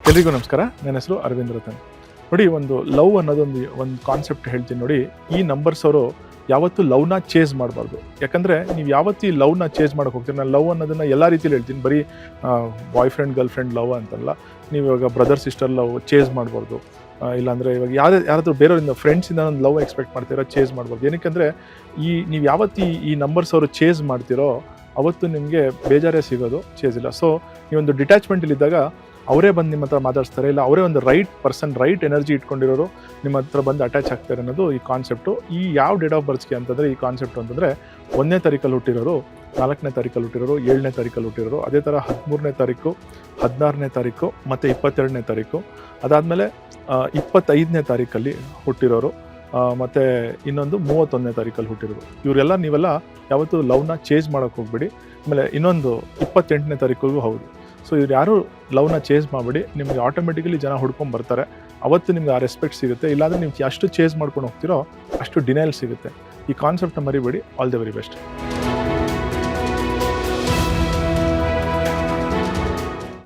ಎಲ್ರಿಗೂ ನಮಸ್ಕಾರ. ನನ್ನ ಹೆಸರು ಅರವಿಂದ್ ರತನ್. ನೋಡಿ, ಒಂದು ಲವ್ ಅನ್ನೋದೊಂದು ಕಾನ್ಸೆಪ್ಟ್ ಹೇಳ್ತೀನಿ ನೋಡಿ. ಈ ನಂಬರ್ಸ್ ಅವರು ಯಾವತ್ತೂ ಲವ್ನ ಚೇಸ್ ಮಾಡಬಾರ್ದು. ಯಾಕಂದರೆ ನೀವು ಯಾವತ್ತೂ ಈ ಲವ್ನ ಚೇಸ್ ಮಾಡೋಕೆ ಹೋಗ್ತೀರಿ. ನಾನು ಲವ್ ಅನ್ನೋದನ್ನು ಎಲ್ಲ ರೀತಿಯಲ್ಲಿ ಹೇಳ್ತೀನಿ, ಬರೀ boy friend girl friend love ಅಂತಲ್ಲ. ನೀವು ಇವಾಗ ಬ್ರದರ್ ಸಿಸ್ಟರ್ ಲವ್ ಚೇಸ್ ಮಾಡಬಾರ್ದು. ಇಲ್ಲಾಂದರೆ ಇವಾಗ ಯಾರಾದರೂ ಬೇರೆಯವರಿಂದ ಫ್ರೆಂಡ್ಸಿಂದ ಒಂದು ಲವ್ ಎಕ್ಸ್ಪೆಕ್ಟ್ ಮಾಡ್ತೀರೋ ಚೇಸ್ ಮಾಡ್ಬಾರ್ದು. ಏನಕ್ಕೆಂದರೆ ನೀವು ಯಾವತ್ತು ಈ ನಂಬರ್ಸ್ ಅವರು ಚೇಸ್ ಮಾಡ್ತೀರೋ ಅವತ್ತು ನಿಮಗೆ ಬೇಜಾರೇ ಸಿಗೋದು, ಚೇಸ್ ಇಲ್ಲ. ಸೊ ನೀವೊಂದು ಡಿಟ್ಯಾಚ್ಮೆಂಟಲ್ಲಿದ್ದಾಗ ಅವರೇ ಬಂದು ನಿಮ್ಮ ಹತ್ರ ಮಾತಾಡ್ತಾರೆ, ಇಲ್ಲ ಅವರೇ ಒಂದು ರೈಟ್ ಪರ್ಸನ್, ರೈಟ್ ಎನರ್ಜಿ ಇಟ್ಕೊಂಡಿರೋರು ನಿಮ್ಮ ಹತ್ರ ಬಂದು ಅಟ್ಯಾಚ್ ಆಗ್ತಾರೆ ಅನ್ನೋದು ಈ ಕಾನ್ಸೆಪ್ಟು. ಈ ಯಾವ ಡೇಟ್ ಆಫ್ ಬರ್ತ್ಸ್ಗೆ ಅಂತಂದರೆ ಈ ಕಾನ್ಸೆಪ್ಟು ಅಂತಂದರೆ 1ನೇ ತಾರೀಕಲ್ಲಿ ಹುಟ್ಟಿರೋರು, 4ನೇ ತಾರೀಕಲ್ಲಿ ಹುಟ್ಟಿರೋರು, 7ನೇ ತಾರೀಕಲ್ಲಿ ಹುಟ್ಟಿರೋರು, ಅದೇ ಥರ 13ನೇ ತಾರೀಕು, 16ನೇ ತಾರೀಕು ಮತ್ತು 22ನೇ ತಾರೀಕು, ಅದಾದಮೇಲೆ 25ನೇ ತಾರೀಕಲ್ಲಿ ಹುಟ್ಟಿರೋರು, ಮತ್ತು ಇನ್ನೊಂದು 31ನೇ ತಾರೀಕಲ್ಲಿ ಹುಟ್ಟಿರೋರು. ಇವರೆಲ್ಲ ನೀವೆಲ್ಲ ಯಾವತ್ತೂ ಲವ್ನ ಚೇಸ್ ಮಾಡೋಕ್ಕೆ ಹೋಗ್ಬೇಡಿ. ಆಮೇಲೆ ಇನ್ನೊಂದು 28ನೇ ತಾರೀಕಿಗೂ ಹೌದು. ಸೊ ಇವ್ರು ಯಾರು ಲವ್ನ ಚೇಸ್ ಮಾಡಿಬಿಡಿ, ನಿಮಗೆ ಆಟೋಮೆಟಿಕಲಿ ಜನ ಹುಡ್ಕೊಂಡು ಬರ್ತಾರೆ. ಅವತ್ತು ನಿಮ್ಗೆ ಆ ರೆಸ್ಪೆಕ್ಟ್ ಸಿಗುತ್ತೆ. ಇಲ್ಲಾಂದರೆ ನೀವು ಎಷ್ಟು ಚೇಸ್ ಮಾಡ್ಕೊಂಡು ಹೋಗ್ತೀರೋ ಅಷ್ಟು ಡಿನೈಲ್ ಸಿಗುತ್ತೆ. ಈ ಕಾನ್ಸೆಪ್ಟ್ನ ಮರಿಬೇಡಿ. All the very best.